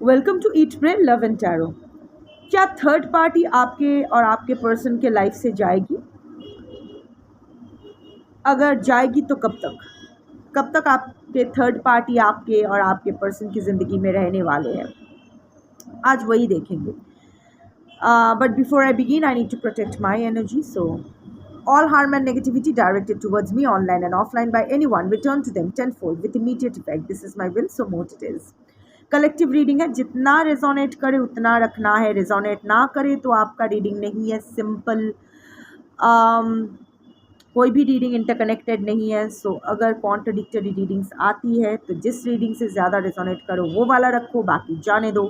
Welcome to eat pray love and tarot. क्या third party आपके और आपके पर्सन के लाइफ से जाएगी? अगर जाएगी तो कब तक आपके थर्ड पार्टी आपके और आपके पर्सन की ज़िंदगी में रहने वाले हैं? आज वही देखेंगे। But before I begin I need to protect my energy, so all harm and negativity directed towards me online and offline by anyone return to them tenfold with immediate effect. This is my will, so mote it is. Collective reading है, जितना resonate करे उतना रखना है, resonate ना करे तो आपका रीडिंग नहीं है। सिंपल कोई भी रीडिंग इंटरकनेक्टेड नहीं है। सो अगर कॉन्ट्रडिक्टरी रीडिंग्स आती है तो जिस रीडिंग से ज़्यादा रेजोनेट करो वो वाला रखो, बाकी जाने दो।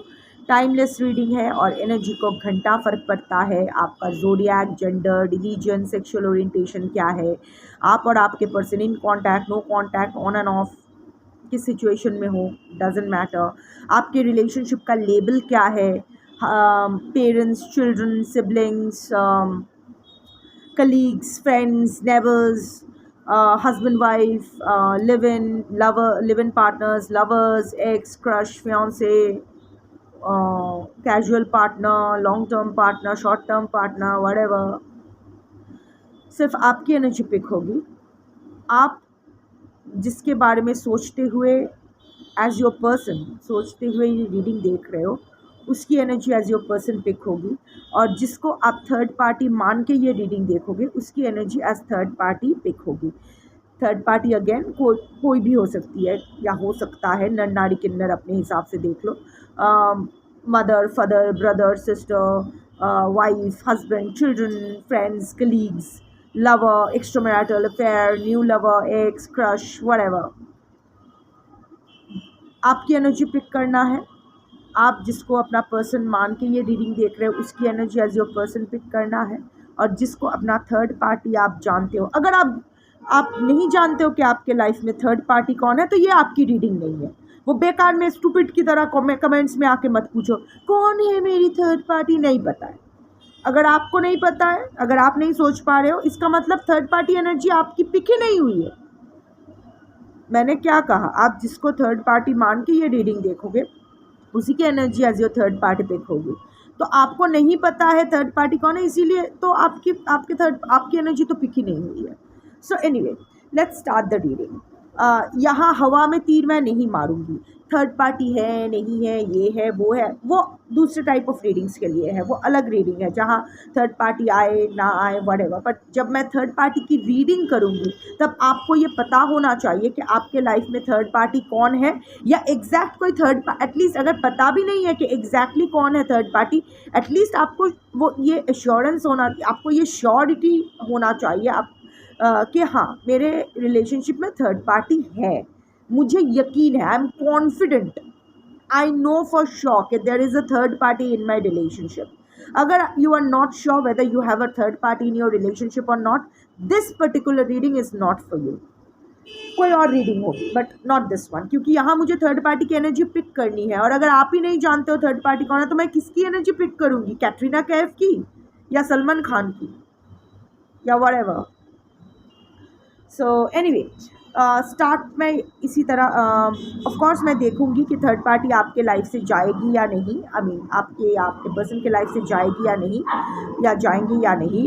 टाइमलेस रीडिंग है और एनर्जी को घंटा फ़र्क पड़ता है। आपका zodiac, gender, religion, sexual orientation क्या है, आप और आपके person in contact, no contact, on and off, किस सिचुएशन में हो, डजेंट मैटर। आपके रिलेशनशिप का लेबल क्या है, parents, children, siblings, colleagues, friends, neighbors, husband, wife, live-in partners, lovers, ex, crush, fiance, casual partner, long-term partner, short-term partner, whatever। सिर्फ आपकी energy pick होगी। आप जिसके बारे में सोचते हुए एज योर पर्सन सोचते हुए ये रीडिंग देख रहे हो, उसकी energy as your person pick होगी। और जिसको आप थर्ड पार्टी मान के ये रीडिंग देखोगे, उसकी energy as third party pick होगी। थर्ड पार्टी अगेन कोई भी हो सकती है या हो सकता है नर नारी किन्नर, अपने हिसाब से देख लो। Mother, father, brother, sister, wife, husband, children, friends, colleagues, lover, extramarital affair, new lover, ex, crush, whatever। आपकी एनर्जी पिक करना है। आप जिसको अपना पर्सन मान के ये रीडिंग देख रहे हो, उसकी energy as your person pick करना है। और जिसको अपना थर्ड पार्टी आप जानते हो, अगर आप नहीं जानते हो कि आपके लाइफ में थर्ड पार्टी कौन है, तो ये आपकी रीडिंग नहीं है। वो बेकार में स्टूपिड की तरह कमेंट्स में आके मत पूछो कौन है मेरी थर्ड पार्टी, नहीं पता है। अगर आपको नहीं पता है, अगर आप नहीं सोच पा रहे हो, इसका मतलब थर्ड पार्टी एनर्जी आपकी पिक ही नहीं हुई है। मैंने क्या कहा, आप जिसको थर्ड पार्टी मान के ये रीडिंग देखोगे, उसी की energy as your third party pick होगी। तो आपको नहीं पता है थर्ड पार्टी कौन है, इसीलिए तो आपकी एनर्जी तो पिक ही नहीं हुई है। So anyway, let's start the reading. यहाँ हवा में तीर मैं नहीं मारूंगी। थर्ड पार्टी है नहीं है, ये है वो है, वो दूसरे टाइप ऑफ रीडिंग्स के लिए है, वो अलग रीडिंग है जहाँ थर्ड पार्टी आए ना आए व्हाटएवर। बट जब मैं थर्ड पार्टी की रीडिंग करूँगी तब आपको ये पता होना चाहिए कि आपके लाइफ में थर्ड पार्टी कौन है, या एग्जैक्ट कोई एटलीस्ट अगर पता भी नहीं है कि एग्जैक्टली कौन है थर्ड पार्टी, एटलीस्ट आपको वो ये एश्योरेंस होना, आपको ये श्योरिटी होना चाहिए आप कि हाँ मेरे रिलेशनशिप में थर्ड पार्टी है। मुझे यकीन है, I am confident, I know for sure कि there is a third party in my relationship. अगर you are not sure whether you have a third party in your relationship और not, this particular reading is not for you. कोई और reading होगी but not this one, क्योंकि यहाँ मुझे third party की energy pick करनी है। और अगर आप ही नहीं जानते हो थर्ड पार्टी कौन है, तो मैं किसकी एनर्जी पिक करूँगी, कैटरीना कैफ की या सलमान खान की या व्हाटएवर। सो एनीवे, स्टार्ट में इसी तरह ऑफ कोर्स मैं देखूंगी कि थर्ड पार्टी आपके लाइफ से जाएगी या नहीं। आई मीन आपके पर्सन के लाइफ से जाएगी या नहीं, या जाएंगे या नहीं।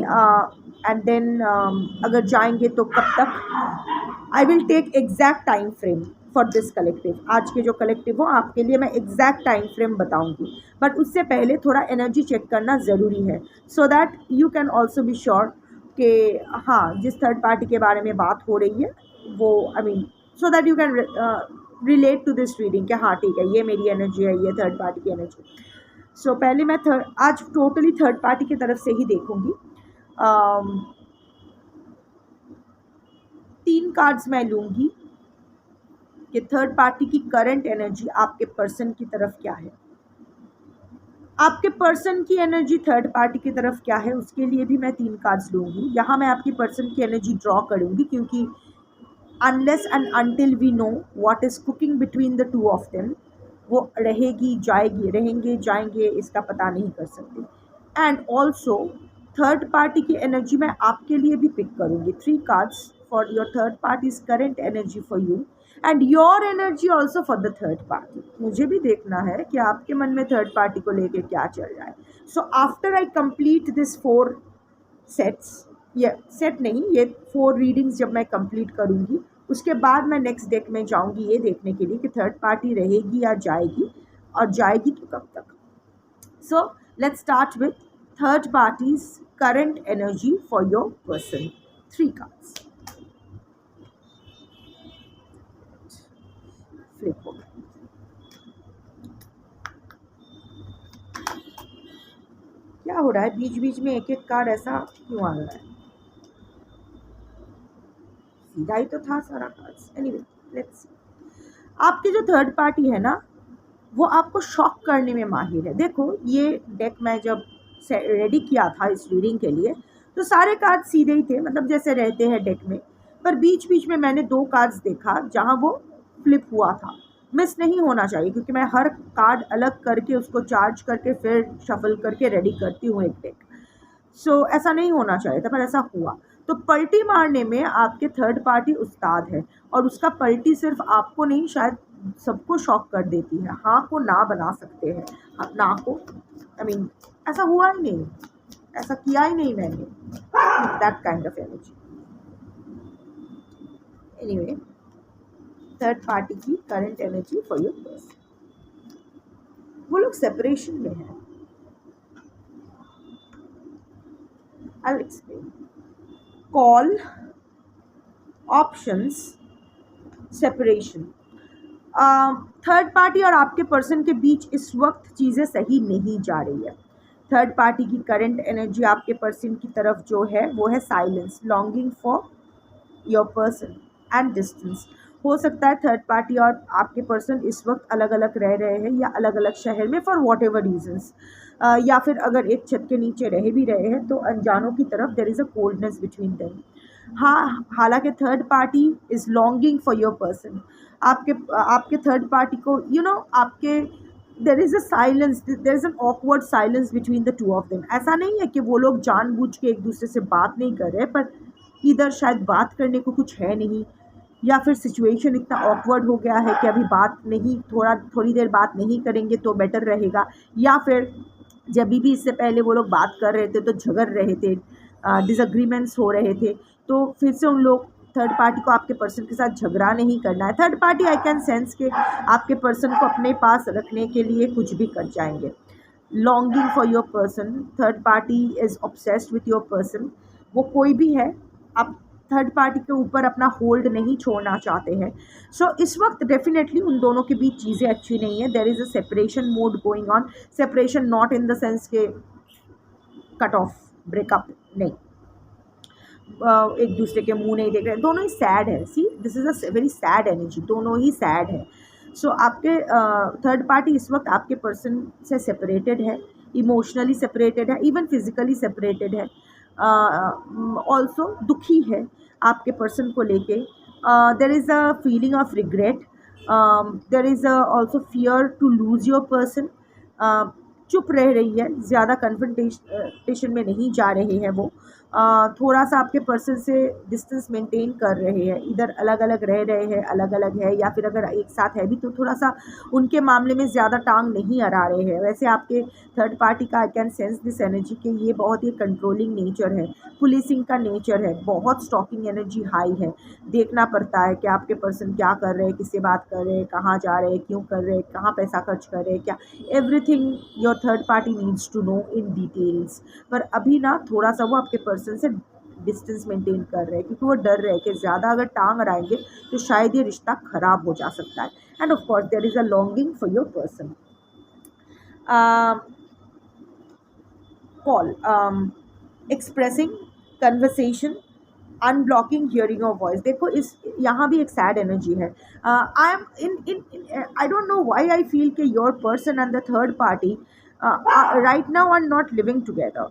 एंड देन अगर जाएंगे तो कब तक। I will take exact time frame for this collective. आज के जो कलेक्टिव हो आपके लिए मैं एग्जैक्ट टाइम फ्रेम बताऊंगी, बट उससे पहले थोड़ा एनर्जी चेक करना ज़रूरी है, so that you can also be sure कि हाँ जिस थर्ड पार्टी के बारे में बात हो रही है वो, I mean so that you can relate to this reading कि हाँ ठीक है ये मेरी एनर्जी है, ये थर्ड पार्टी की एनर्जी। सो पहले मैं आज टोटली थर्ड पार्टी की तरफ से ही देखूंगी। 3 कार्ड्स मैं लूँगी कि थर्ड पार्टी की करंट एनर्जी आपके पर्सन की तरफ क्या है, आपके पर्सन की एनर्जी थर्ड पार्टी की तरफ क्या है, उसके लिए भी मैं 3 कार्ड्स लूँगी। यहाँ मैं आपकी पर्सन की एनर्जी ड्रॉ करूँगी, क्योंकि unless and until we know what is cooking between the two of them, वो रहेगी जाएगी, रहेंगे जाएंगे, इसका पता नहीं कर सकते। एंड ऑल्सो थर्ड पार्टी की एनर्जी मैं आपके लिए भी पिक करूँगी। 3 cards for your third parties current energy for you. And your energy also for the third party. मुझे भी देखना है कि आपके मन में थर्ड पार्टी को लेके क्या चल रहा है। So after I complete this 4 sets, ये सेट नहीं, ये 4 रीडिंग्स जब मैं कंप्लीट करूँगी उसके बाद मैं नेक्स्ट डेक में जाऊँगी ये देखने के लिए कि थर्ड पार्टी रहेगी या जाएगी, और जाएगी तो कब तक। So let's start with third parties current energy for your person. 3 cards flip हो गए। क्या हो रहा है बीच बीच में एक एक कार्ड ऐसा क्यों आ रहा है? सीधा ही तो था सारा कार्ड्स। Anyway let's see. आपकी जो थर्ड पार्टी है ना वो आपको शॉक करने में माहिर है। देखो ये डेक मैं जब रेडी किया था इस रीडिंग के लिए तो सारे कार्ड सीधे ही थे, मतलब जैसे रहते हैं डेक में, पर बीच बीच में मैंने 2 कार्ड्स देखा जहाँ वो फ्लिप हुआ था। मिस नहीं होना चाहिए क्योंकि मैं हर कार्ड अलग करके उसको चार्ज करके फिर शफल करके रेडी करती हूँ एक डेक। सो ऐसा नहीं होना चाहिए था पर ऐसा हुआ। तो पलटी मारने में आपके थर्ड पार्टी उस्ताद है, और उसका पलटी सिर्फ आपको नहीं शायद सबको शॉक कर देती है। हाँ को ना बना सकते हैं, ना को ऐसा हुआ ही नहीं, ऐसा किया ही नहीं मैंने, that kind of energy. Anyway third party की current energy for your person. वो लोग सेपरेशन में है। I'll explain. Call, options, separation. Third party और आपके पर्सन के बीच इस वक्त चीज़ें सही नहीं जा रही है। थर्ड पार्टी की करंट एनर्जी आपके पर्सन की तरफ जो है वो है silence, longing for your person and distance. हो सकता है थर्ड पार्टी और आपके पर्सन इस वक्त अलग अलग रह रहे हैं या अलग अलग शहर में फॉर वॉट एवर रीजन्स, या फिर अगर एक छत के नीचे रह भी रहे हैं तो अनजानों की तरफ there is a coldness between them. हाँ, हालांकि third party is longing for your person. आपके थर्ड पार्टी को आपके there is a silence, there is an awkward silence between the 2 of them. ऐसा नहीं है कि वो लोग जानबूझ के एक दूसरे से बात नहीं कर रहे, पर इधर शायद बात करने को कुछ है नहीं, या फिर सिचुएशन इतना ऑकवर्ड हो गया है कि अभी बात नहीं, थोड़ी देर बात नहीं करेंगे तो बेटर रहेगा, या फिर जब भी इससे पहले वो लोग बात कर रहे थे तो झगड़ रहे थे, डिसएग्रीमेंट्स हो रहे थे, तो फिर से उन लोग थर्ड पार्टी को आपके पर्सन के साथ झगड़ा नहीं करना है। Third party I can sense के आपके पर्सन को अपने पास रखने के लिए कुछ भी कर जाएंगे। Longing for your person, third party is obsessed with your person. वो कोई भी है, आप थर्ड पार्टी के ऊपर अपना होल्ड नहीं छोड़ना चाहते हैं। सो इस वक्त डेफिनेटली उन दोनों के बीच चीज़ें अच्छी नहीं है। There is a separation mode going on. Separation not in the sense के कट ऑफ, ब्रेकअप नहीं, एक दूसरे के मुंह नहीं देख रहे, दोनों ही सैड है। सी this is a very sad energy, दोनों ही सैड है। सो आपके थर्ड पार्टी इस वक्त आपके पर्सन से सेपरेटेड है, इमोशनली सेपरेटेड है, इवन फिजिकली सेपरेटेड है, ऑल्सो दुखी है आपके पर्सन को लेके। There is a feeling of regret, there is also fear to lose your person. चुप रह रही है, ज़्यादा कन्फ्रंटेशन में नहीं जा रहे हैं वो, थोड़ा सा आपके पर्सन से डिस्टेंस मेंटेन कर रहे हैं, इधर अलग अलग रह रहे हैं, अलग अलग है, या फिर अगर एक साथ है भी तो थोड़ा सा उनके मामले में ज़्यादा टांग नहीं अड़ा रहे हैं। वैसे आपके थर्ड पार्टी का I can sense this energy के ये बहुत ही कंट्रोलिंग नेचर है, पुलिसिंग का नेचर है, बहुत स्टॉकिंग एनर्जी हाई है। देखना पड़ता है कि आपके पर्सन क्या कर रहे हैं, किससे बात कर रहे हैं, कहाँ जा रहे हैं, क्यों कर रहे हैं, कहाँ पैसा खर्च कर रहे हैं, क्या, everything your third party needs to know in details. पर अभी ना थोड़ा सा वो आपके पर्सन से डिस्टेंस मेंटेन कर रहे हैं क्योंकि वो डर रहे हैं कि ज़्यादा अगर टांग अड़ाएंगे तो शायद ये रिश्ता ख़राब हो जा सकता है। And of course there is a longing for your person. Call, expressing, conversation, unblocking, hearing your voice. देखो इस यहाँ भी एक सैड एनर्जी है। I am in I don't know why I feel कि your person and the third party right now are not living together,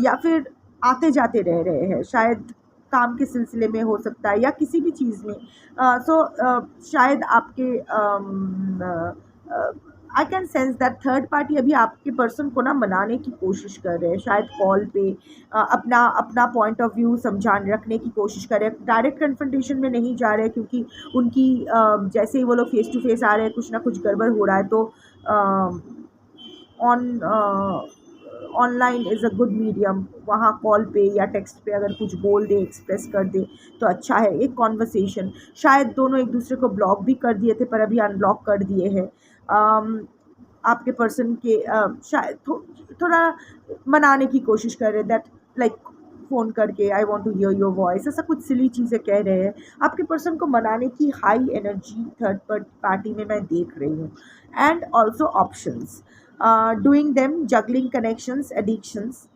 या फिर आते जाते रह रहे हैं, शायद काम के सिलसिले में हो सकता है या किसी भी चीज़ में। शायद आपके I can sense that third party अभी आपके पर्सन को ना मनाने की कोशिश कर रहे हैं, शायद कॉल पे अपना अपना पॉइंट ऑफ व्यू समझाने रखने की कोशिश कर रहे हैं। डायरेक्ट कन्फ्रंटेशन में नहीं जा रहे, क्योंकि उनकी जैसे ही वो लोग फेस टू फेस आ रहे हैं कुछ ना कुछ गड़बड़ हो रहा है। तो online is a good medium, वहाँ कॉल पे या टेक्स्ट पे अगर कुछ बोल दे, एक्सप्रेस कर दे तो अच्छा है। एक कॉन्वर्सेशन, शायद दोनों एक दूसरे को ब्लॉक भी कर दिए थे पर अभी अनब्लॉक कर दिए हैं। आपके पर्सन के शायद थोड़ा मनाने की कोशिश कर रहे हैं, दैट लाइक फ़ोन करके I want to hear your voice, ऐसा कुछ सिली चीज़ें कह रहे हैं। आपके पर्सन को मनाने की हाई एनर्जी थर्ड पार्टी में मैं देख रही हूँ। And also options doing them, juggling connections, addictions,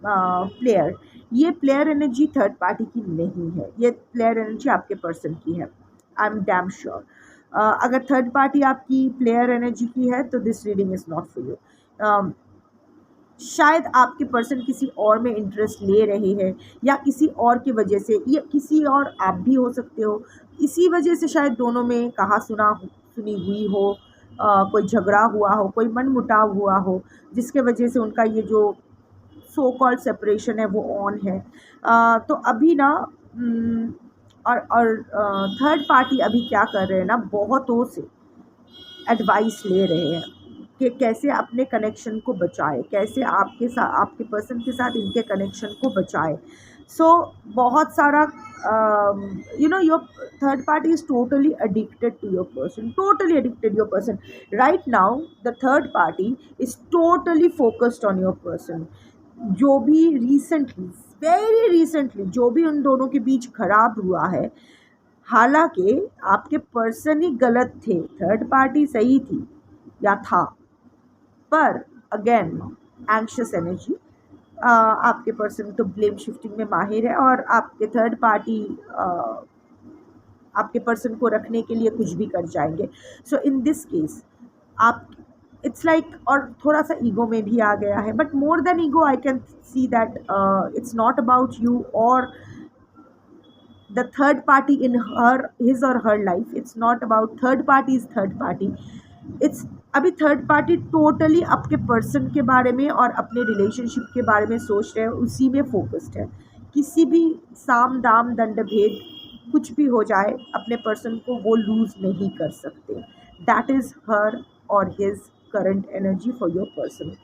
player. ये प्लेयर एनर्जी थर्ड पार्टी की नहीं है, ये प्लेयर एनर्जी आपके पर्सन की है, आई एम डैम श्योर। अगर थर्ड पार्टी आपकी प्लेयर एनर्जी की है तो this reading is not for you. शायद आपके पर्सन किसी और में इंटरेस्ट ले रहे हैं या किसी और की वजह से, या किसी और आप भी हो सकते हो, इसी वजह से शायद दोनों में कहा सुनी हुई हो, कोई झगड़ा हुआ हो, कोई मनमुटाव हुआ हो, जिसके वजह से उनका ये जो सो कॉल्ड सेपरेशन है वो ऑन है। तो अभी ना और थर्ड पार्टी अभी क्या कर रहे हैं ना, बहुतों से एडवाइस ले रहे हैं कि कैसे अपने कनेक्शन को बचाए, कैसे आपके पर्सन के साथ इनके कनेक्शन को बचाए। सो बहुत सारा your third party is totally addicted to your person, totally addicted your person right now. The third party is totally focused on your person. जो भी रिसेंटली, वेरी रिसेंटली जो भी उन दोनों के बीच खराब हुआ है, हालांकि आपके पर्सन ही गलत थे, थर्ड पार्टी सही थी या था, पर अगेन एंग्शियस एनर्जी, आपके पर्सन तो ब्लेम शिफ्टिंग में माहिर है और आपके थर्ड पार्टी आपके पर्सन को रखने के लिए कुछ भी कर जाएंगे। सो इन दिस केस आप इट्स लाइक, और थोड़ा सा ईगो में भी आ गया है, but more than ego I can see that it's not about you और the third party in his or her life. It's not about third party is third party. It's अभी third party totally आपके person के बारे में और अपने relationship के बारे में सोच रहे हैं, उसी में फोकस्ड है। किसी भी साम दाम दंड भेद कुछ भी हो जाए, अपने पर्सन को वो लूज नहीं कर सकते। दैट इज़ हर और his current energy for your person.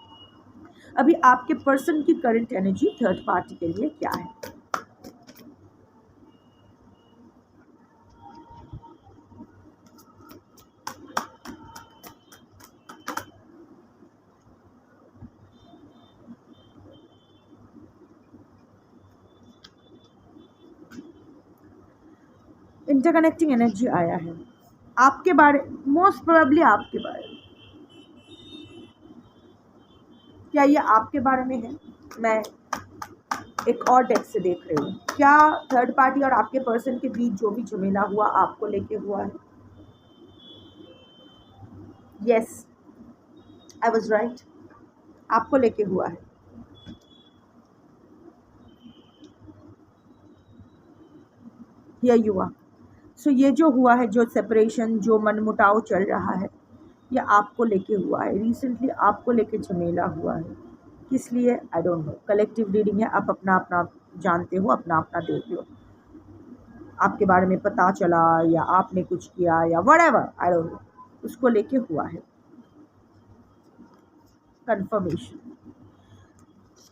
अभी आपके पर्सन की करंट एनर्जी थर्ड पार्टी के लिए क्या है? इंटरकनेक्टिंग एनर्जी आया है आपके बारे, मोस्ट प्रोबेबली आपके बारे में। क्या ये आपके बारे में है? मैं एक और डेक से देख रही हूँ। क्या थर्ड पार्टी और आपके पर्सन के बीच जो भी झमेला हुआ आपको लेके हुआ है? यस, आई वाज राइट, आपको लेके हुआ है। Here you are. सो ये जो हुआ है, जो सेपरेशन, जो मनमुटाव चल रहा है, ये आपको लेके हुआ है। रिसेंटली आपको लेके झमेला हुआ है। किस लिए? आई डोंट नो। कलेक्टिव रीडिंग है, आप अपना अपना जानते हो, अपना अपना देख लो। आपके बारे में पता चला या आपने कुछ किया या व्हाटएवर, आई डोंट नो, उसको लेके हुआ है। कंफर्मेशन,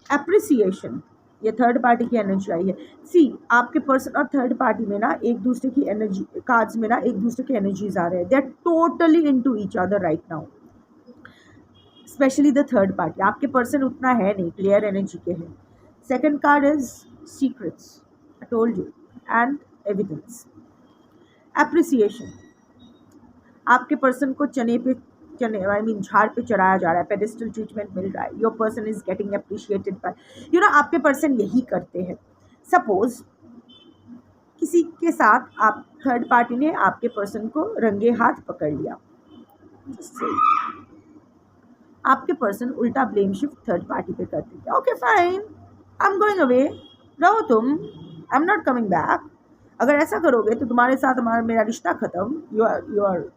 एप्रिसिएशन, ये थर्ड पार्टी की एनर्जी आई है। सी, आपके पर्सन और थर्ड पार्टी में ना एक दूसरे की एनर्जी, कार्ड्स में ना एक दूसरे की एनर्जीज आ रहे हैं। They are totally into each other right now, especially the third party. आपके पर्सन उतना है नहीं, क्लियर एनर्जी के हैं। Second card is secrets, I told you, and evidence. Appreciation, आपके पर्सन को झाड़ पे चढ़ाया जा रहा है, पेडिस्टल ट्रीटमेंट मिल रहा है। Your person is getting appreciated by आपके पर्सन यही करते हैं। सपोज किसी के साथ आप थर्ड पार्टी ने आपके पर्सन को रंगे हाथ पकड़ लिया, आपके पर्सन उल्टा ब्लेम शिफ्ट थर्ड पार्टी पे करते हैं। Okay fine, I am going away, रहो तुम, आई एम नॉट कमिंग बैक। अगर ऐसा करोगे तो तुम्हारे साथ मेरा रिश्ता खत्म। यू आर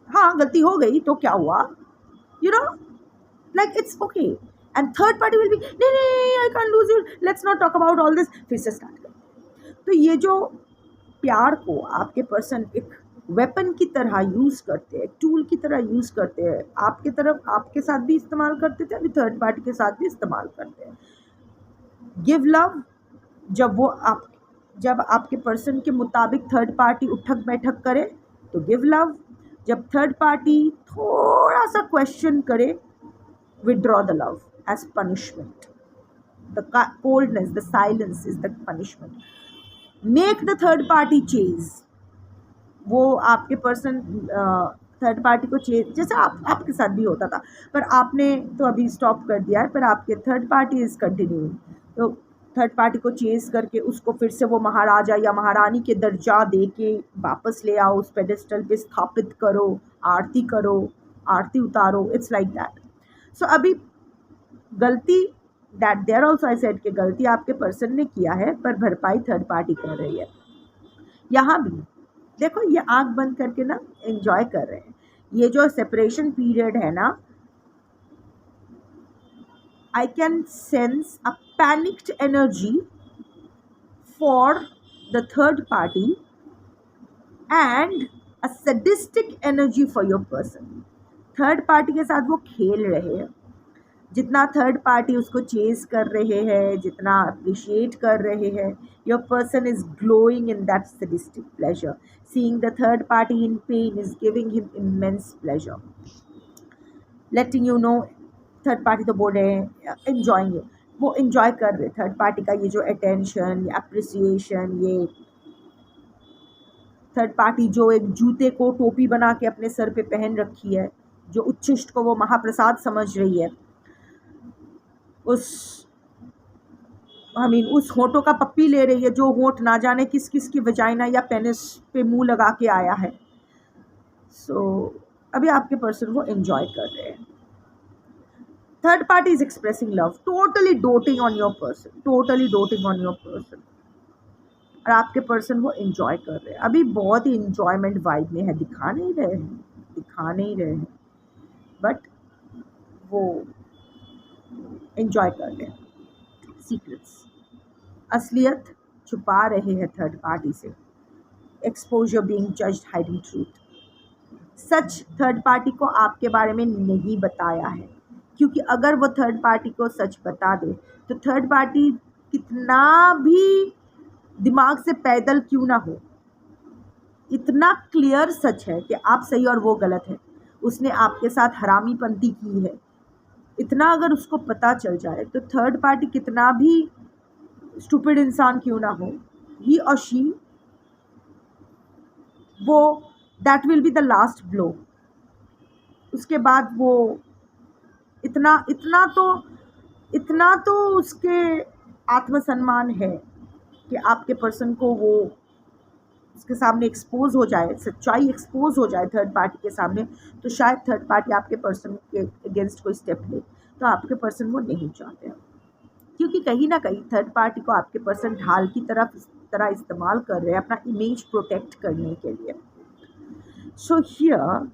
हाँ, गलती हो गई तो क्या हुआ, you know, like it's okay. And third party will be, नहीं नहीं, I can't lose you, let's not talk about all this, फिर से स्टार्ट कर। तो ये जो प्यार को आपके पर्सन एक वेपन की तरह यूज़ करते हैं, टूल की तरह यूज़ करते हैं, आपके तरफ आपके साथ भी इस्तेमाल करते थे, अभी थर्ड पार्टी के साथ भी इस्तेमाल करते हैं। गिव लव, जब आपके पर्सन के मुताबिक थर्ड पार्टी उठक बैठक करे तो गिव लव, जब थर्ड पार्टी थोड़ा सा क्वेश्चन करे, withdraw the love as punishment. The coldness, the silence is the punishment. Make the third party chase. वो आपके पर्सन थर्ड पार्टी को चेज, जैसे आपके साथ भी होता था, पर आपने तो अभी स्टॉप कर दिया है, पर आपके थर्ड पार्टी इज़ कंटिन्यूइंग। तो थर्ड पार्टी को चेज करके उसको फिर से वो महाराजा या महारानी के दर्जा दे के वापस ले आओ, उस पेडेस्टल पे स्थापित करो, आरती उतारो, इट्स लाइक दैट। सो अभी गलती that there also I said कि गलती आपके पर्सन ने किया है, पर भरपाई थर्ड पार्टी कर रही है। यहाँ भी देखो, ये आंख बंद करके ना एंजॉय कर रहे हैं। ये जो सेपरेशन पीरियड है ना, I can sense a panicked energy for the third party and a sadistic energy for your person. Third party के साथ वो खेल रहे हैं, जितना थर्ड पार्टी उसको चेज कर रहे हैं, जितना अप्रिशिएट कर रहे हैं, your person is glowing in that sadistic pleasure. Seeing the third party in pen is giving him immense pleasure, letting you know. Third party तो बोल रहे हैं एंजॉइंग, वो एंजॉय कर रहे थर्ड पार्टी का ये जो अटेंशन, अप्रिसिएशन। ये थर्ड पार्टी जो एक जूते को टोपी बना के अपने सर पे पहन रखी है, जो उच्छिष्ट को वो महाप्रसाद समझ रही है, उस होठों का पप्पी ले रही है, जो होठ ना जाने किस किस की वजाइना या पेनिस पे मुंह लगा के आया है। सो अभी आपके पर्सन वो एंजॉय कर रहे हैं। Third party is expressing love, totally doting on your person, और आपके पर्सन वो एंजॉय कर रहे हैं। अभी बहुत ही एंजॉयमेंट वाइब में है, दिखा नहीं रहे हैं, बट वो एंजॉय कर रहे हैं। सीक्रेट्स, असलियत छुपा रहे हैं थर्ड पार्टी से। Exposure, being judged, hiding truth. सच थर्ड पार्टी को आपके बारे में नहीं बताया है, क्योंकि अगर वो थर्ड पार्टी को सच बता दे तो थर्ड पार्टी कितना भी दिमाग से पैदल क्यों ना हो, इतना क्लियर सच है कि आप सही और वो गलत है, उसने आपके साथ हरामीपंती की है, इतना अगर उसको पता चल जाए तो थर्ड पार्टी कितना भी स्टूपिड इंसान क्यों ना हो, ही और शी, वो that will be the last blow. उसके बाद वो इतना तो उसके आत्मसम्मान है कि आपके पर्सन को वो उसके सामने एक्सपोज हो जाए, सच्चाई एक्सपोज हो जाए थर्ड पार्टी के सामने, तो शायद थर्ड पार्टी आपके पर्सन के अगेंस्ट कोई स्टेप ले। तो आपके पर्सन वो नहीं चाहते हैं, क्योंकि कहीं ना कहीं थर्ड पार्टी को आपके पर्सन ढाल की तरह इस्तेमाल कर रहे हैं अपना इमेज प्रोटेक्ट करने के लिए। सो हियर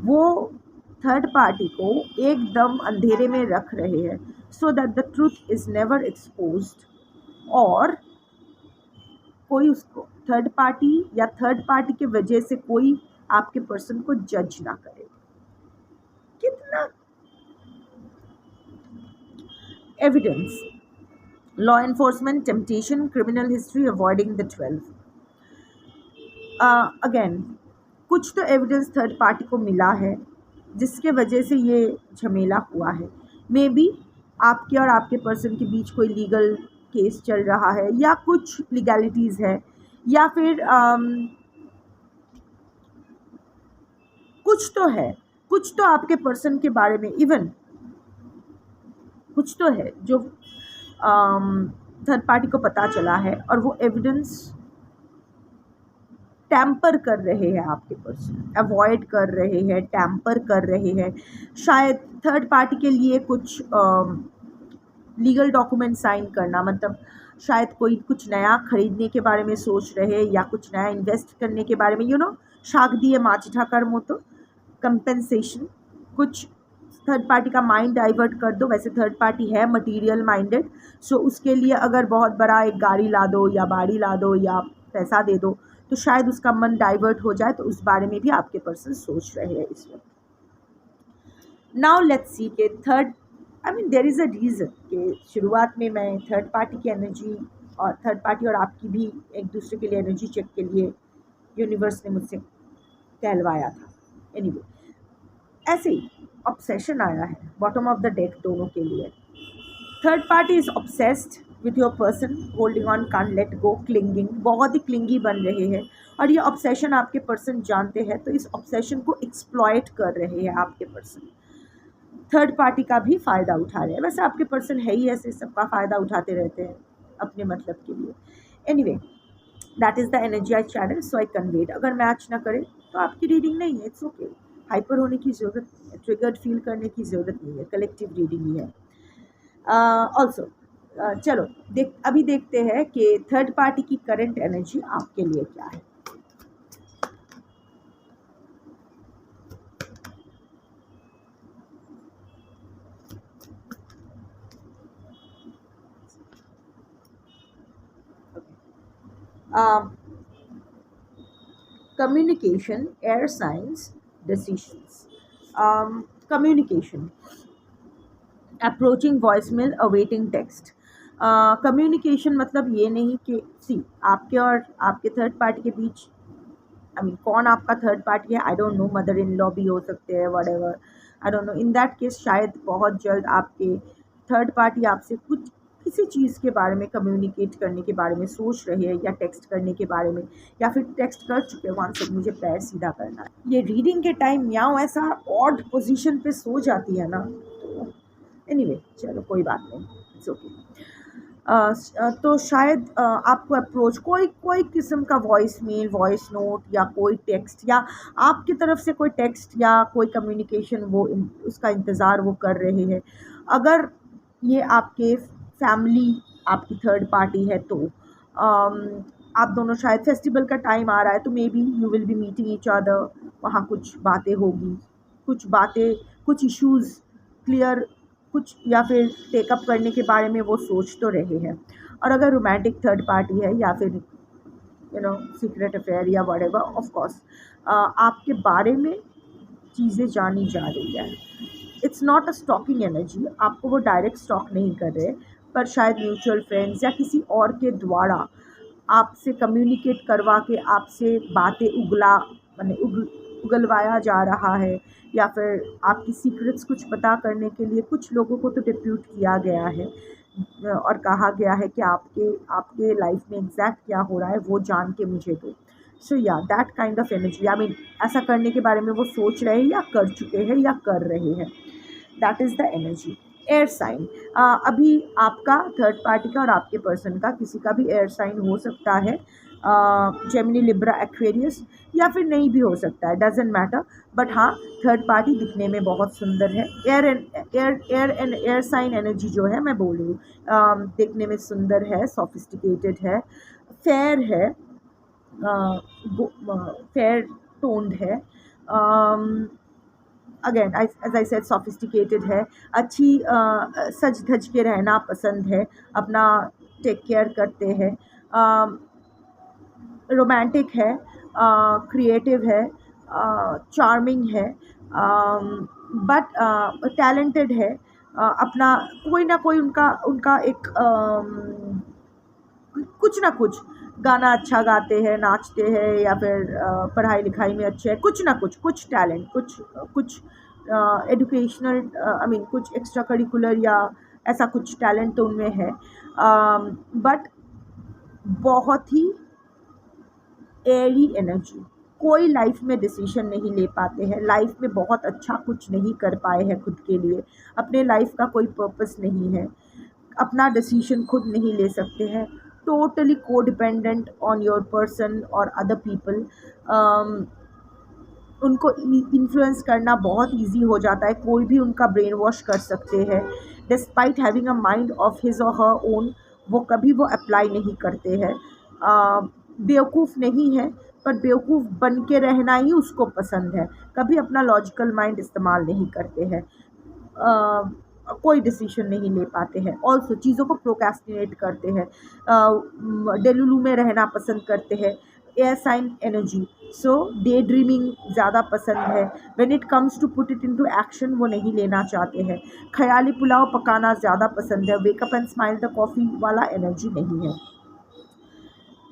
वो थर्ड पार्टी को एकदम अंधेरे में रख रहे हैं, so that the truth is never exposed, और कोई उसको थर्ड पार्टी के वजह से कोई आपके पर्सन को जज ना करे। कितना evidence, law enforcement, temptation, criminal history, avoiding the 12। Again कुछ तो एविडेंस थर्ड पार्टी को मिला है जिसके वजह से ये झमेला हुआ है। मे बी आपके और आपके पर्सन के बीच कोई लीगल केस चल रहा है, या कुछ लीगैलिटीज़ है, या फिर कुछ तो आपके पर्सन के बारे में इवन कुछ तो है जो थर्ड पार्टी को पता चला है, और वो एविडेंस टैम्पर कर रहे हैं आपके पर्सन, अवॉइड कर रहे हैं, टैम्पर कर रहे हैं। शायद थर्ड पार्टी के लिए कुछ लीगल डॉक्यूमेंट साइन करना, मतलब शायद कोई कुछ नया खरीदने के बारे में सोच रहे, या कुछ नया इन्वेस्ट करने के बारे में, शाक दिए माछ ढाकर मोतो कंपेंसेशन, कुछ थर्ड पार्टी का माइंड डाइवर्ट कर दो। वैसे थर्ड पार्टी है मटीरियल माइंडेड, सो उसके लिए अगर बहुत बड़ा एक गाड़ी ला दो या बाड़ी ला दो या पैसा दे दो तो शायद उसका मन डाइवर्ट हो जाए, तो उस बारे में भी आपके पर्सन सोच रहे हैं इस वक्त। नाउ लेट्स सी के third, I mean there is a reason कि शुरुआत में मैं थर्ड पार्टी की एनर्जी और थर्ड पार्टी और आपकी भी एक दूसरे के लिए एनर्जी चेक के लिए यूनिवर्स ने मुझसे कहलवाया था। एनीवे, ऐसे ही ऑब्सेशन आया है बॉटम ऑफ द डेक दोनों के लिए। Third party is obsessed with your person, holding on, can't let go, clinging, बहुत ही क्लिंगी बन रहे हैं और ये ऑब्सेशन आपके पर्सन जानते हैं, तो इस ऑब्सेशन को एक्सप्लॉइट कर रहे हैं आपके पर्सन। थर्ड पार्टी का भी फ़ायदा उठा रहे हैं। वैसे आपके पर्सन है ही ऐसे, सबका फ़ायदा उठाते रहते हैं अपने मतलब के लिए। Anyway, that is the energy I channel, so I conveyed. अगर मैच ना करे तो आपकी रीडिंग नहीं है, इट्स ओके। हाइपर होने की ज़रूरत नहीं है, ट्रिगर्ड फील करने की ज़रूरत नहीं है, कलेक्टिव रीडिंग ही है। ऑल्सो चलो अभी देखते हैं कि थर्ड पार्टी की करंट एनर्जी आपके लिए क्या है। Communication, air signs, decisions. Communication, approaching voicemail, awaiting text. Communication मतलब ये नहीं कि सी आपके और आपके थर्ड पार्टी के बीच, आई मीन कौन आपका थर्ड पार्टी है आई don't no, mother in law भी हो सकते हैं, what ever, I don't no. In that case शायद बहुत जल्द आपके थर्ड पार्टी आपसे कुछ किसी चीज़ के बारे में कम्युनिकेट करने के बारे में सोच रहे हैं, या टेक्स्ट करने के बारे में, या फिर टेक्स्ट कर चुके हैं, वहाँ से मुझे पैर सीधा करना है। ये रीडिंग के टाइम म्याऊं ऐसा ऑड पोजीशन पे सो जाती है ना, तो एनीवे चलो कोई बात नहीं, इट्स ओके। तो शायद आपको अप्रोच कोई किस्म का वॉइस मेल, वॉइस नोट या कोई टेक्स्ट, या आपकी तरफ से कोई टेक्स्ट या कोई कम्युनिकेशन वो उसका इंतज़ार वो कर रहे हैं। अगर ये आपके फैमिली आपकी थर्ड पार्टी है तो आप दोनों शायद फेस्टिवल का टाइम आ रहा है तो may be you will be meeting each other, वहाँ कुछ बातें होगी, कुछ इश्यूज़ क्लियर, कुछ या फिर टेकअप करने के बारे में वो सोच तो रहे हैं। और अगर रोमांटिक थर्ड पार्टी है या फिर सीक्रेट अफेयर या व्हाटएवर, ऑफ कोर्स आपके बारे में चीज़ें जानी जा रही है। It's not a stalking energy, आपको वो डायरेक्ट स्टॉक नहीं कर रहे, पर शायद म्यूचुअल फ्रेंड्स या किसी और के द्वारा आपसे कम्युनिकेट करवा के आपसे बातें उगलवाया जा रहा है, या फिर आपकी सीक्रेट्स कुछ पता करने के लिए कुछ लोगों को तो डिप्यूट किया गया है और कहा गया है कि आपके लाइफ में एग्जैक्ट क्या हो रहा है वो जान के मुझे दो। सो या that kind of energy, I mean ऐसा करने के बारे में वो सोच रहे हैं या कर चुके हैं या कर रहे हैं, that is the energy. Air sign, अभी आपका थर्ड पार्टी का और आपके पर्सन का किसी का भी एयर साइन हो सकता है, जेमिनी, लिब्रा, एक्वेरियस, या फिर नहीं भी हो सकता है, डजेंट मैटर। बट हाँ, थर्ड पार्टी दिखने में बहुत सुंदर है। एयर साइन एनर्जी जो है मैं बोल रही हूँ, दिखने में सुंदर है, सोफिस्टिकेटेड है, फेयर है, फेयर टोन्ड है, again as I said sophisticated है, अच्छी सज धज के रहना पसंद है, अपना टेक केयर करते हैं, रोमांटिक है, क्रिएटिव है, चार्मिंग है, बट टैलेंटेड है, अपना कोई ना कोई उनका एक कुछ ना कुछ गाना अच्छा गाते हैं, नाचते हैं, या फिर पढ़ाई लिखाई में अच्छे हैं, कुछ ना कुछ टैलेंट, कुछ एजुकेशनल, आई मीन कुछ एक्स्ट्रा करिकुलर या ऐसा कुछ टैलेंट तो उनमें है, बट बहुत ही एयरी एनर्जी। कोई लाइफ में डिसीजन नहीं ले पाते हैं, लाइफ में बहुत अच्छा कुछ नहीं कर पाए हैं खुद के लिए, अपने लाइफ का कोई पर्पस नहीं है, अपना डिसीजन खुद नहीं ले सकते हैं, टोटली को डिपेंडेंट ऑन योर पर्सन और अदर पीपल। उनको इन्फ्लुएंस करना बहुत इजी हो जाता है, कोई भी उनका ब्रेन वॉश कर सकते हैं, despite having a mind of his और हर ओन, वो कभी वो अप्लाई नहीं करते हैं, बेवकूफ़ नहीं है पर बेवकूफ़ बन के रहना ही उसको पसंद है, कभी अपना लॉजिकल माइंड इस्तेमाल नहीं करते हैं, कोई डिसीजन नहीं ले पाते हैं। ऑल्सो चीज़ों को प्रोक्रेस्टिनेट करते हैं, डेलुलू में रहना पसंद करते हैं। Air sign energy, so daydreaming ज़्यादा पसंद है। When it comes to put it into action वो नहीं लेना चाहते हैं। ख्याली पुलाव पकाना ज़्यादा पसंद है। Wake up and smile the coffee वाला एनर्जी नहीं है।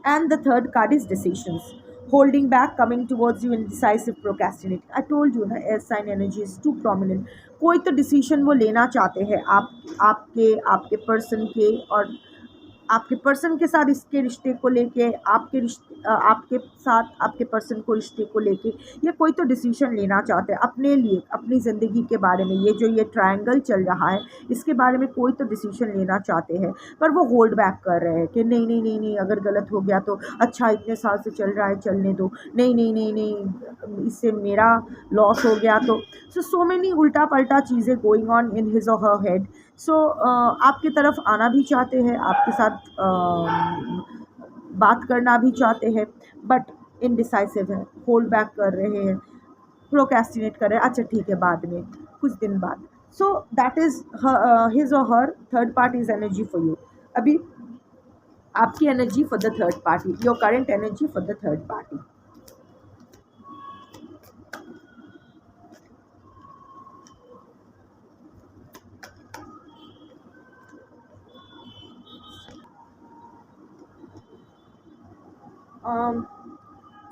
And the third card is decisions. Holding back, coming towards you, indecisive, procrastinating. I told you ना, air sign energy is too prominent. कोई तो डिसीजन वो लेना चाहते हैं आपके आपके पर्सन के, और आपके पर्सन के साथ इसके रिश्ते को लेके, आपके साथ आपके पर्सन को रिश्ते को लेके, ये कोई तो डिसीजन लेना चाहते हैं अपने लिए, अपनी ज़िंदगी के बारे में। ये जो ये ट्रायंगल चल रहा है इसके बारे में कोई तो डिसीजन लेना चाहते हैं, पर वो होल्ड बैक कर रहे हैं कि नहीं नहीं नहीं नहीं, अगर गलत हो गया तो अच्छा, इतने साल से चल रहा है, चलने दो, नहीं नहीं नहीं नहीं, इससे मेरा लॉस हो गया तो। सो मेनी उल्टा पल्टा चीज़ें गोइंग ऑन इन हिज और हर हेड। सो आपकी तरफ आना भी चाहते हैं, आपके साथ बात करना भी चाहते हैं, बट इनडिसाइसिव है, होल्ड बैक कर रहे हैं, प्रोक्रेस्टिनेट कर रहे हैं, अच्छा ठीक है बाद में, कुछ दिन बाद। सो दैट इज़ हिज और her third party's energy for you. अभी आपकी energy for the third party, your current energy for the third party.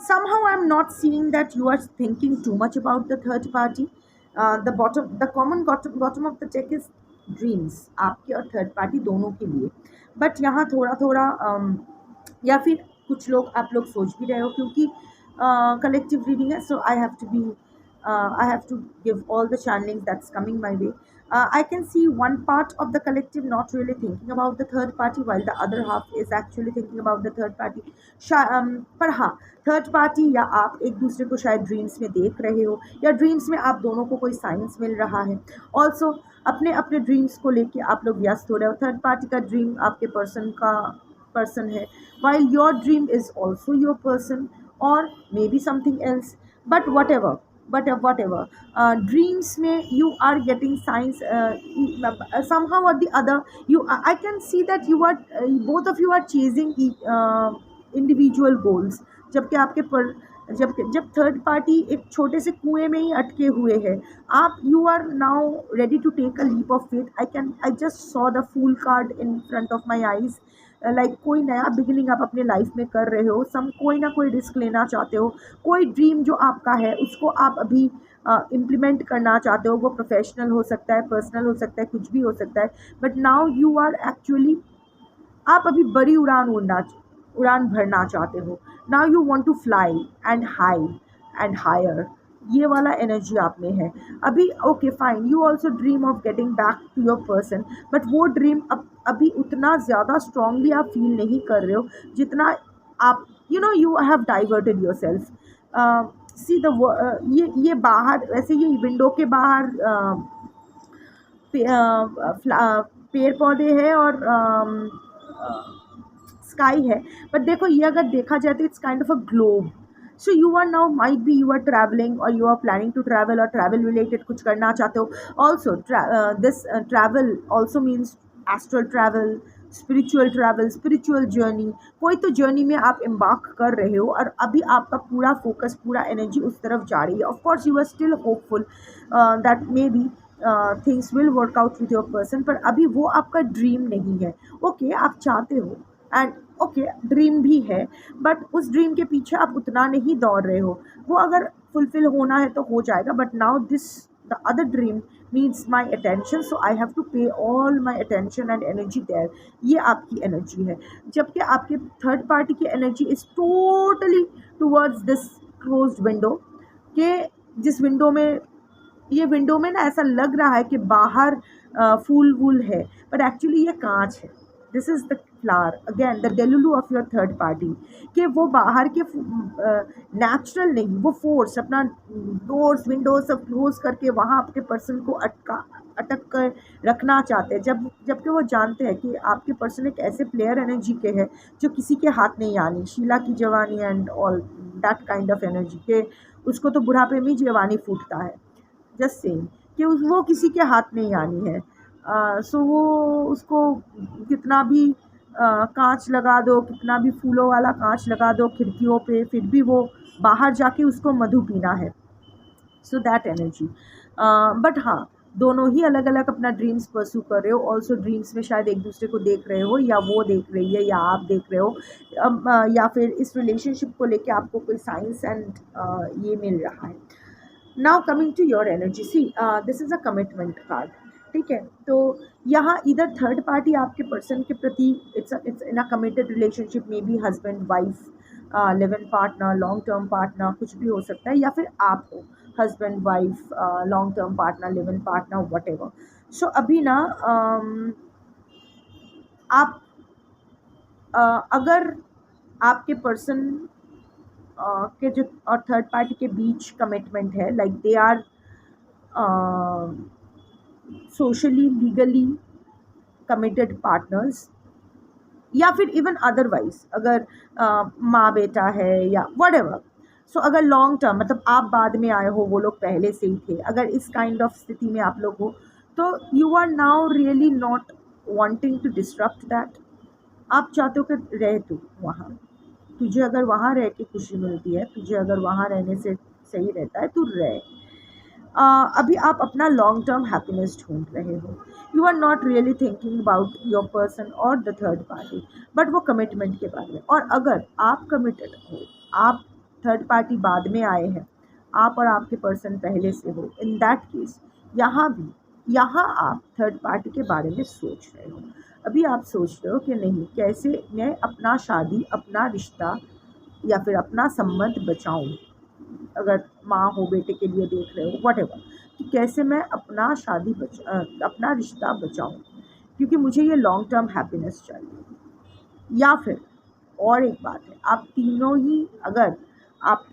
Somehow I'm not seeing that you are thinking too much about the third party. The common bottom of the deck is dreams, आपके और third party दोनों के लिए। But यहाँ थोड़ा थोड़ा या फिर कुछ लोग, आप लोग सोच भी रहे हो, क्योंकि कलेक्टिव रीडिंग है, so I have to give all the channelings that's coming my way. I can see one part of the collective not really thinking about the third party, while the other half is actually thinking about the third party. पर हाँ, third party या आप एक दूसरे को शायद dreams में देख रहे हो, या ड्रीम्स में आप दोनों को कोई साइंस मिल रहा है। ऑल्सो अपने अपने ड्रीम्स को लेके आप लोग व्यस्त हो रहे हो। थर्ड पार्टी का ड्रीम आपके पर्सन है, while your dream is also your person or maybe something else, but whatever, dreams में you are getting signs, somehow or the other, I can see that you are both of you are chasing individual goals, जब third party एक छोटे से कुएं में ही अटके हुए हैं, आप you are now ready to take a leap of faith. I just saw the fool card in front of my eyes, like कोई नया बिगिनिंग आप अपने लाइफ में कर रहे हो, कोई ना कोई रिस्क लेना चाहते हो, कोई ड्रीम जो आपका है उसको आप अभी इम्प्लीमेंट करना चाहते हो। वो प्रोफेशनल हो सकता है, पर्सनल हो सकता है, कुछ भी हो सकता है, but now you are actually, आप अभी बड़ी उड़ान भरना चाहते हो। Now you want to fly and higher, ये वाला एनर्जी आप में है अभी। Okay fine, you also dream of getting back to your person, but वो ड्रीम अभी उतना ज़्यादा स्ट्रांगली आप फील नहीं कर रहे हो जितना आप you have diverted your self. See the ये बाहर, वैसे ये विंडो के बाहर पेड़ पौधे हैं और स्काई है, बट देखो ये अगर देखा जाए तो it's kind of a globe. So you are now, might be you are travelling और you are planning to travel, और ट्रैवल रिलेटेड कुछ करना चाहते हो। Also this travel also means astral travel, spiritual journey. कोई तो जर्नी में आप एम्बार्क कर रहे हो और अभी आपका पूरा फोकस, पूरा एनर्जी उस तरफ जा रही है। Of course you are still hopeful that maybe things will work out with your person, पर अभी वो आपका ड्रीम नहीं है। ओके, आप चाहते हो एंड ओके, ड्रीम भी है, बट उस ड्रीम के पीछे आप उतना नहीं दौड़ रहे हो। वो अगर फुलफिल होना है तो हो जाएगा, but now the other dream needs my attention, so I have to pay all my attention and energy there. ये आपकी एनर्जी है, जबकि आपके थर्ड पार्टी की energy is totally towards this closed window, के जिस विंडो में, ये विंडो में ना ऐसा लग रहा है कि बाहर फूल वूल है, बट एक्चुअली ये कांच है। This is the flower, again the delulu of your third party, कि वो बाहर के नेचुरल नहीं, वो फोर्स अपना डोर्स विंडोज सब क्लोज करके वहाँ आपके पर्सन को अटक कर रखना चाहते हैं, जबकि वो जानते हैं कि आपके पर्सन एक ऐसे प्लेयर एनर्जी के हैं जो किसी के हाथ नहीं आनी, शीला की जवानी and all that kind of energy, के उसको तो बुढ़ापे में जवानी फूटता है। जस्ट सेइंग कि वो किसी के हाथ नहीं आनी है। सो वो उसको कितना भी कांच लगा दो, कितना भी फूलों वाला कांच लगा दो खिड़कियों पे, फिर भी वो बाहर जाके उसको मधु पीना है। So that energy. बट हाँ, दोनों ही अलग अलग अपना ड्रीम्स परस्यू कर रहे हो। ऑल्सो ड्रीम्स में शायद एक दूसरे को देख रहे हो, या वो देख रही है या आप देख रहे हो, या फिर इस रिलेशनशिप को लेके आपको कोई साइंस एंड ये मिल रहा है। Now coming to your energy, see this is a commitment card. ठीक है, तो यहाँ इधर थर्ड पार्टी आपके पर्सन के प्रति, it's in a committed relationship, may be husband wife, live in partner, long term partner, कुछ भी हो सकता है, या फिर आप हो husband wife, long term partner, live in partner, whatever. So अभी ना आप अगर आपके पर्सन के जो और थर्ड पार्टी के बीच कमिटमेंट है, like they are socially legally committed partners, या फिर इवन अदरवाइज अगर माँ बेटा है या वट एवर। सो अगर लॉन्ग टर्म, मतलब आप बाद में आए हो, वो लोग पहले से ही थे, अगर इस काइंड ऑफ स्थिति में आप लोग हो, तो you are now really not wanting to disturb that. आप चाहते हो कि रहे तू वहाँ, तुझे अगर वहाँ रह के खुशी मिलती है, तुझे अगर वहाँ रहने से सही रहता है, तू रहे। अभी आप अपना लॉन्ग टर्म हैप्पीनेस ढूंढ रहे हो। You are not really thinking about your person और द थर्ड पार्टी, बट वो कमिटमेंट के बारे में। और अगर आप कमिटेड हो, आप थर्ड पार्टी बाद में आए हैं, आप और आपके पर्सन पहले से हो, इन दैट केस यहाँ आप थर्ड पार्टी के बारे में सोच रहे हो। अभी आप सोच रहे हो कि नहीं, कैसे मैं अपना शादी, अपना रिश्ता या फिर अपना संबंध बचाऊं। अगर माँ हो, बेटे के लिए देख रहे हो, वट एवर, कि कैसे मैं अपना अपना रिश्ता बचाऊं, क्योंकि मुझे ये लॉन्ग टर्म हैप्पीनेस चाहिए। या फिर और एक बात है, आप तीनों ही, अगर आप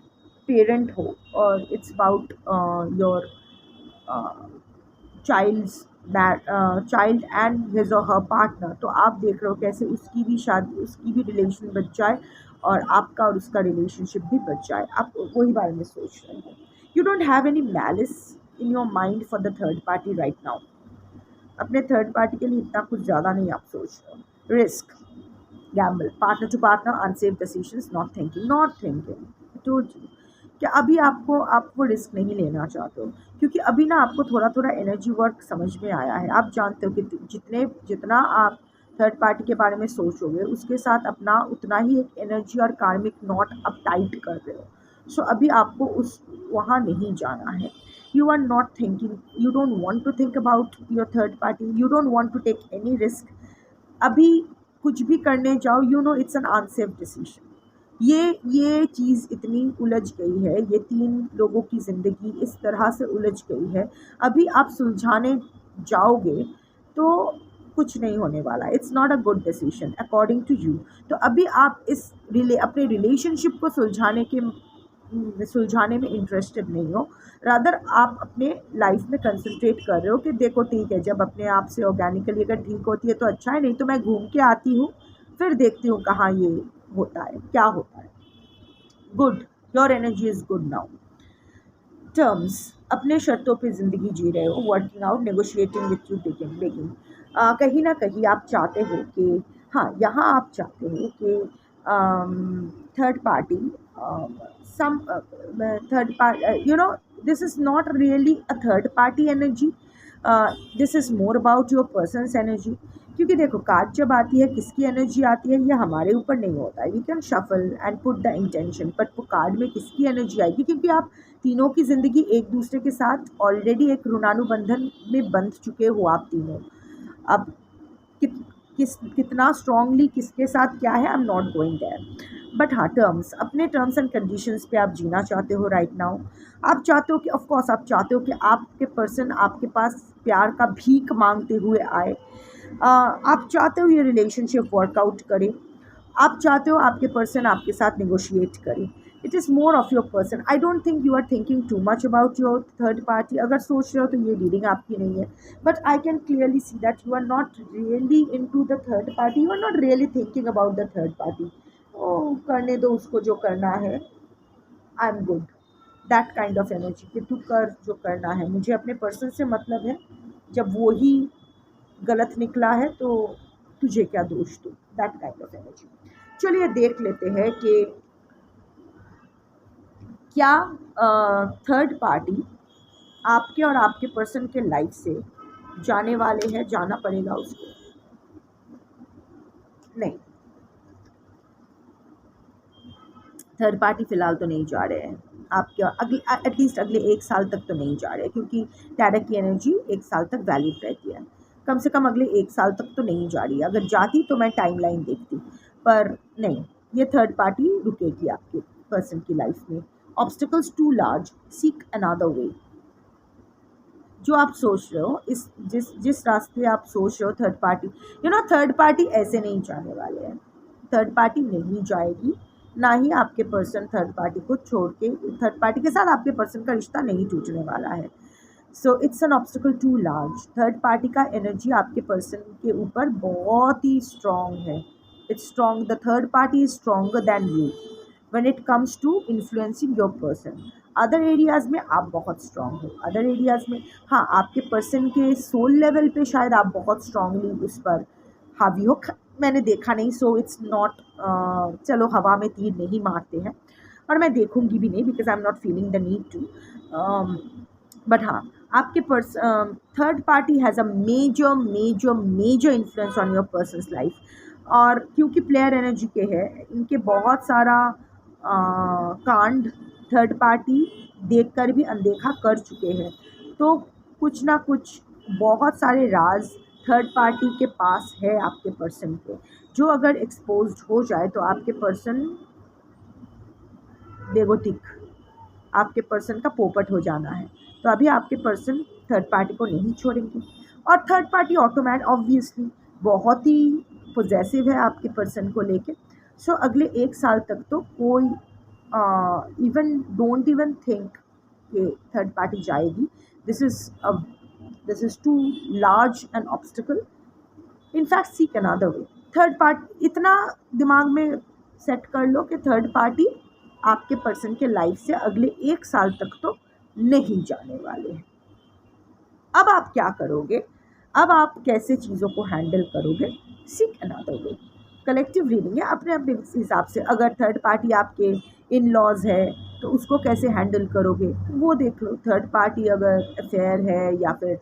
पेरेंट हो और it's about your child and his और हर पार्टनर, तो आप देख रहे हो कैसे उसकी भी शादी, उसकी भी रिलेशन बच जाए और आपका और उसका रिलेशनशिप भी बच जाए। आप वही बारे में सोच रहे हो। You don't have any malice in your mind for the third party right now. अपने थर्ड पार्टी के लिए इतना कुछ ज़्यादा नहीं आप सोच रहे हो। Risk, gamble, partner to partner, unsafe decisions, not thinking. तो क्या अभी आप वो रिस्क नहीं लेना चाहते हो, क्योंकि अभी ना आपको थोड़ा थोड़ा एनर्जी वर्क समझ में आया है। आप जानते हो कि जितना आप थर्ड पार्टी के बारे में सोचोगे, उसके साथ अपना उतना ही एक एनर्जी और कार्मिक नॉट अब टाइट कर रहे हो। सो अभी आपको उस वहाँ नहीं जाना है। You are not thinking, you don't want to think about your third party, you don't want to take any risk. अभी कुछ भी करने जाओ, you know it's an unsafe decision. ये चीज़ इतनी उलझ गई है, ये 3 लोगों की ज़िंदगी इस तरह से उलझ गई है। अभी आप सुलझाने जाओगे तो कुछ नहीं होने वाला। It's not a good decision according to you. तो अभी आप अपने रिलेशनशिप को सुलझाने में इंटरेस्टेड नहीं हो। रादर आप अपने लाइफ में कंसंट्रेट कर रहे हो कि देखो ठीक है, जब अपने आप से ऑर्गेनिकली अगर ठीक होती है तो अच्छा है, नहीं तो मैं घूम के आती हूँ, फिर देखती हूँ कहाँ ये होता है, क्या होता है। Good, your energy is good now. Terms, अपने शर्तों पे ज़िंदगी जी रहे हो, working out, negotiating with you, begging. कहीं ना कहीं आप चाहते हो कि, हाँ, यहाँ आप चाहते हो कि third party, some third party, you know, this is not really a third party energy, this is more about your person's energy. क्योंकि देखो, कार्ड जब आती है, किसकी एनर्जी आती है ये हमारे ऊपर नहीं होता है। We can shuffle and put the intention, but वो कार्ड में किसकी एनर्जी आएगी, क्योंकि आप तीनों की ज़िंदगी एक दूसरे के साथ ऑलरेडी एक ऋणानुबंधन में बंध चुके हो आप तीनों। अब कितना स्ट्रांगली किसके साथ क्या है, I am not going there. But हाँ, टर्म्स, अपने टर्म्स एंड कंडीशंस पे आप जीना चाहते हो राइट नाउ। आप चाहते हो कि, ऑफ कोर्स आप चाहते हो कि आपके पर्सन आपके पास प्यार का भीख मांगते हुए आए। आप चाहते हो ये रिलेशनशिप वर्कआउट करे। आप चाहते हो आपके पर्सन आपके साथ निगोशिएट करे। It is more of your person. I don't think you are thinking too much about your third party. अगर सोच रहे हो तो ये रीडिंग आपकी नहीं है, but I can clearly see that you are not really into the third party, you are not really thinking about the third party. ओ, करने दो उसको जो करना है, I am good. That kind of energy कि तू कर जो करना है, मुझे अपने पर्सन से मतलब है, जब वो ही गलत निकला है तो तुझे क्या दोष दूँ, दैट काइंड ऑफ एनर्जी। चलिए देख लेते हैं कि क्या थर्ड पार्टी आपके और आपके पर्सन के लाइफ से जाने वाले हैं, जाना पड़ेगा उसको। नहीं, थर्ड पार्टी फ़िलहाल तो नहीं जा रहे हैं आपके, अगले एटलीस्ट अगले 1 साल तक तो नहीं जा रहे, क्योंकि टैरक की एनर्जी 1 साल तक वैलिड रहती है। कम से कम अगले 1 साल तक तो नहीं जा रही है। अगर जाती तो मैं टाइमलाइन देखती, पर नहीं, ये थर्ड पार्टी रुकेगी आपके पर्सन की लाइफ में। Obstacles too large, seek another way. जो आप सोच रहे हो, इस जिस रास्ते आप सोच रहे हो थर्ड पार्टी, थर्ड पार्टी ऐसे नहीं जाने वाले हैं। थर्ड पार्टी नहीं जाएगी, ना ही आपके पर्सन थर्ड पार्टी को छोड़ के, थर्ड पार्टी के साथ आपके पर्सन का रिश्ता नहीं टूटने वाला है। So it's an obstacle too large. Third party का एनर्जी आपके पर्सन के ऊपर बहुत ही स्ट्रॉन्ग है। It's strong, the third party is stronger than you when it comes to influencing your person. Other areas में आप बहुत स्ट्रॉन्ग हो, अदर एरियाज़ में हाँ, आपके पर्सन के सोल लेवल पे शायद आप बहुत स्ट्रांगली उस पर हावी हो। मैंने देखा नहीं, सो इट्स नॉट, चलो हवा में तीर नहीं मारते हैं, और मैं देखूंगी भी नहीं, because I am not feeling the need to. But हाँ, आपके third party has a major major major influence on your person's life. और क्योंकि प्लेयर एनर्जी के है, इनके बहुत सारा कांड थर्ड पार्टी देखकर भी अनदेखा कर चुके हैं। तो कुछ ना कुछ बहुत सारे राज थर्ड पार्टी के पास है आपके पर्सन के, जो अगर एक्सपोज्ड हो जाए तो आपके पर्सन बेगोटिक, आपके पर्सन का पोपट हो जाना है। तो अभी आपके पर्सन थर्ड पार्टी को नहीं छोड़ेंगे, और थर्ड पार्टी ऑब्वियसली बहुत ही पोजेसिव है आपके पर्सन को लेके। सो अगले 1 साल तक तो कोई डोंट इवन थिंक कि थर्ड पार्टी जाएगी। This is too large an obstacle. In fact seek another way. Third party, इतना दिमाग में सेट कर लो कि थर्ड पार्टी आपके पर्सन के लाइफ से अगले 1 साल तक तो नहीं जाने वाले हैं। अब आप क्या करोगे, अब आप कैसे चीज़ों को हैंडल करोगे, सीक अनदर वे। कलेक्टिव रीडिंग है, अपने अपने हिसाब से। अगर थर्ड पार्टी आपके इन लॉज है तो उसको कैसे हैंडल करोगे वो देख लो। थर्ड पार्टी अगर अफेयर है या फिर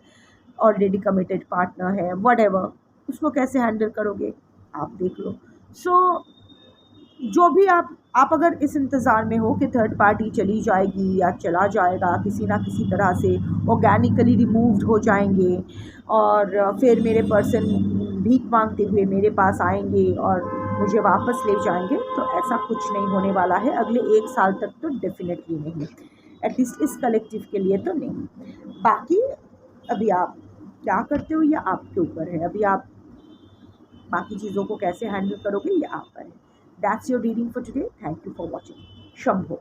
ऑलरेडी कमिटेड पार्टनर है, व्हाटएवर, उसको कैसे हैंडल करोगे आप देख लो। सो जो भी आप अगर इस इंतज़ार में हो कि थर्ड पार्टी चली जाएगी या चला जाएगा, किसी ना किसी तरह से ऑर्गेनिकली रिमूव्ड हो जाएंगे और फिर मेरे पर्सन भीख मांगते हुए मेरे पास आएंगे और मुझे वापस ले जाएंगे, तो ऐसा कुछ नहीं होने वाला है अगले 1 साल तक तो डेफिनेटली नहीं, एटलीस्ट इस कलेक्टिव के लिए तो नहीं। बाकी अभी आप क्या करते हो ये आपके ऊपर है, अभी आप बाकी चीज़ों को कैसे हैंडल करोगे ये आप पर है। That's your reading for today. Thank you for watching. Shambho.